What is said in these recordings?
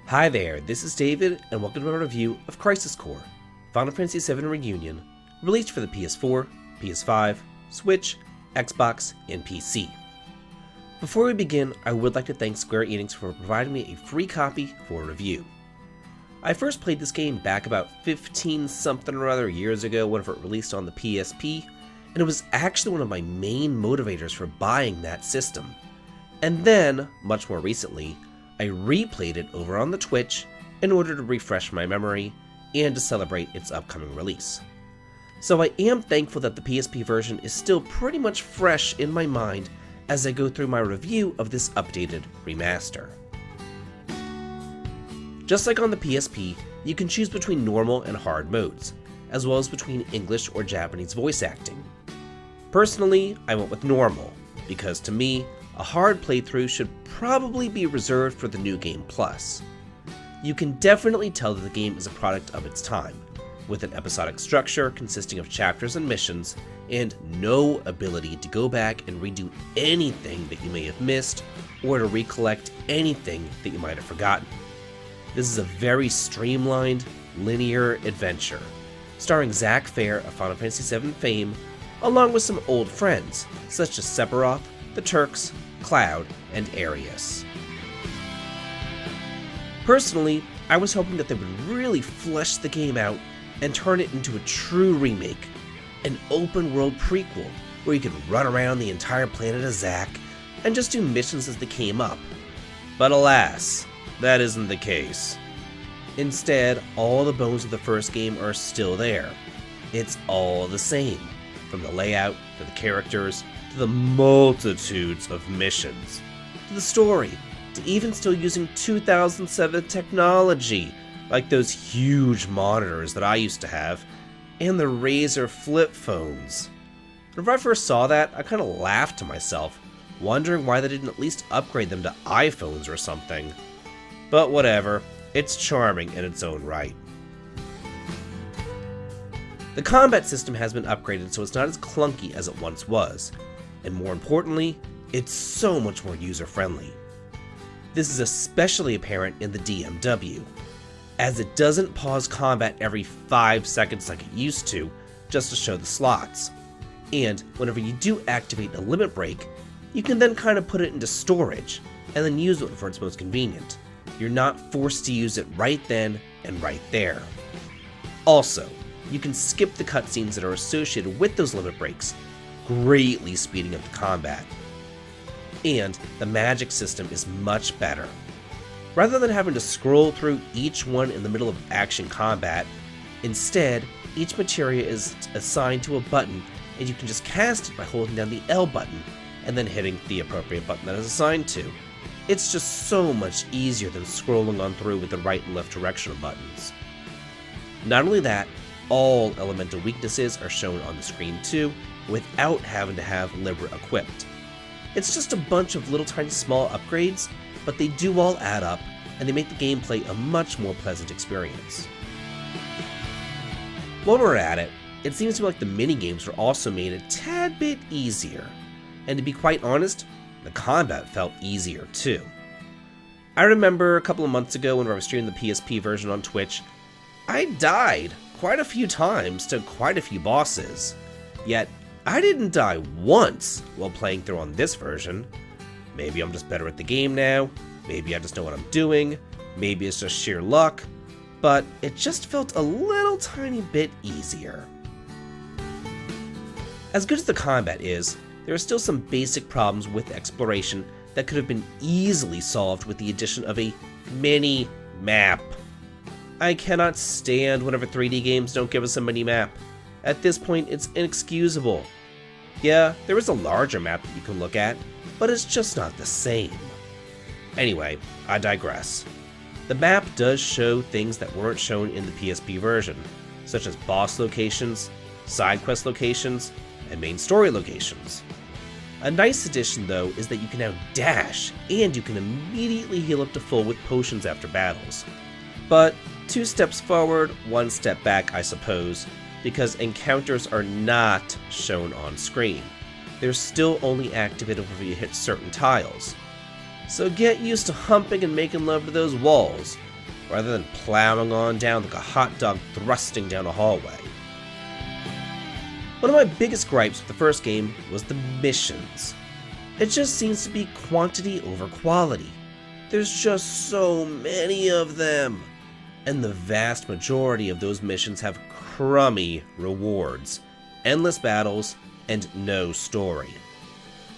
Hi there, this is David, and welcome to my review of Crisis Core, Final Fantasy VII Reunion, released for the PS4, PS5, Switch, Xbox, and PC. Before we begin, I would like to thank Square Enix for providing me a free copy for review. I first played this game back about 15-something or other years ago whenever it released on the PSP, and it was actually one of my main motivators for buying that system. And then, much more recently, I replayed it over on the Twitch in order to refresh my memory and to celebrate its upcoming release. So I am thankful that the PSP version is still pretty much fresh in my mind as I go through my review of this updated remaster. Just like on the PSP, you can choose between normal and hard modes, as well as between English or Japanese voice acting. Personally, I went with normal, because to me, a hard playthrough should probably be reserved for the New Game Plus. You can definitely tell that the game is a product of its time, with an episodic structure consisting of chapters and missions, and no ability to go back and redo anything that you may have missed, or to recollect anything that you might have forgotten. This is a very streamlined, linear adventure, starring Zack Fair of Final Fantasy VII fame, along with some old friends, such as Sephiroth, the Turks, Cloud, and Arius. Personally, I was hoping that they would really flesh the game out and turn it into a true remake, an open-world prequel where you could run around the entire planet as Zack and just do missions as they came up. But alas, that isn't the case. Instead, all the bones of the first game are still there. It's all the same, from the layout to the characters, to the multitudes of missions, to the story, to even still using 2007 technology, like those huge monitors that I used to have, and the Razer flip phones. Whenever I first saw that, I kind of laughed to myself, wondering why they didn't at least upgrade them to iPhones or something. But whatever, it's charming in its own right. The combat system has been upgraded so it's not as clunky as it once was, and more importantly, it's so much more user-friendly. This is especially apparent in the DMW, as it doesn't pause combat every 5 seconds like it used to, just to show the slots. And whenever you do activate a limit break, you can then kind of put it into storage, and then use it for its most convenient. You're not forced to use it right then and right there. Also, you can skip the cutscenes that are associated with those limit breaks, greatly speeding up the combat. And the magic system is much better. Rather than having to scroll through each one in the middle of action combat, instead, each materia is assigned to a button and you can just cast it by holding down the L button and then hitting the appropriate button that is assigned to. It's just so much easier than scrolling on through with the right and left directional buttons. Not only that, all elemental weaknesses are shown on the screen too, without having to have Libra equipped. It's just a bunch of little tiny small upgrades, but they do all add up, and they make the gameplay a much more pleasant experience. While we're at it, it seems to me like the minigames were also made a tad bit easier, and to be quite honest, the combat felt easier too. I remember a couple of months ago when I was streaming the PSP version on Twitch, I died quite a few times to quite a few bosses, yet I didn't die once while playing through on this version. Maybe I'm just better at the game now, maybe I just know what I'm doing, maybe it's just sheer luck, but it just felt a little tiny bit easier. As good as the combat is, there are still some basic problems with exploration that could have been easily solved with the addition of a mini-map. I cannot stand whenever 3D games don't give us a mini-map. At this point, it's inexcusable. Yeah, there is a larger map that you can look at, but it's just not the same. Anyway, I digress. The map does show things that weren't shown in the PSP version, such as boss locations, side quest locations, and main story locations. A nice addition though is that you can now dash, and you can immediately heal up to full with potions after battles. But 2 steps forward, 1 step back, I suppose, because encounters are not shown on screen. They're still only activated whenever you hit certain tiles. So get used to humping and making love to those walls, rather than plowing on down like a hot dog thrusting down a hallway. One of my biggest gripes with the first game was the missions. It just seems to be quantity over quality. There's just so many of them. And the vast majority of those missions have crummy rewards, endless battles, and no story.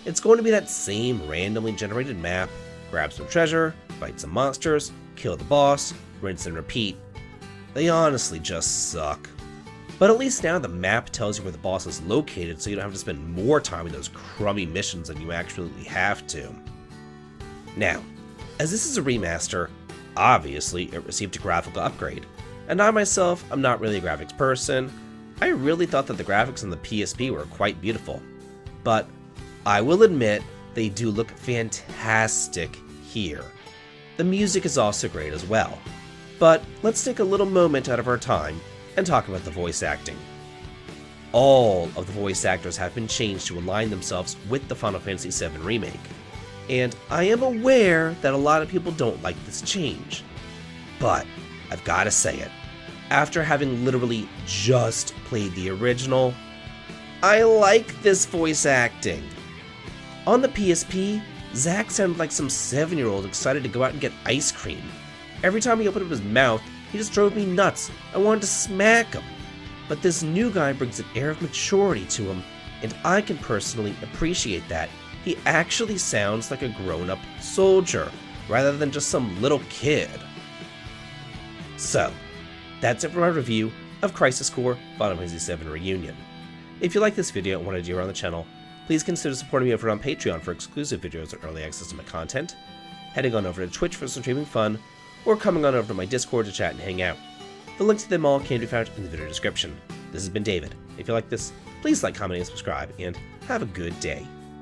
It's going to be that same randomly generated map, grab some treasure, fight some monsters, kill the boss, rinse and repeat. They honestly just suck. But at least now the map tells you where the boss is located, so you don't have to spend more time in those crummy missions than you absolutely have to. Now, as this is a remaster, obviously it received a graphical upgrade, and I myself am not really a graphics person. I really thought that the graphics on the PSP were quite beautiful, but I will admit they do look fantastic here. The music is also great as well, but let's take a little moment out of our time and talk about the voice acting. All of the voice actors have been changed to align themselves with the Final Fantasy VII Remake, and I am aware that a lot of people don't like this change. But I've gotta say it, after having literally just played the original, I like this voice acting. On the PSP, Zack sounded like some 7-year-old excited to go out and get ice cream. Every time he opened up his mouth, he just drove me nuts. I wanted to smack him. But this new guy brings an air of maturity to him, and I can personally appreciate that. He actually sounds like a grown-up soldier, rather than just some little kid. So, that's it for my review of Crisis Core Final Fantasy VII Reunion. If you like this video and want to do around the channel, please consider supporting me over on Patreon for exclusive videos and early access to my content, heading on over to Twitch for some streaming fun, or coming on over to my Discord to chat and hang out. The links to them all can be found in the video description. This has been David. If you like this, please like, comment, and subscribe, and have a good day.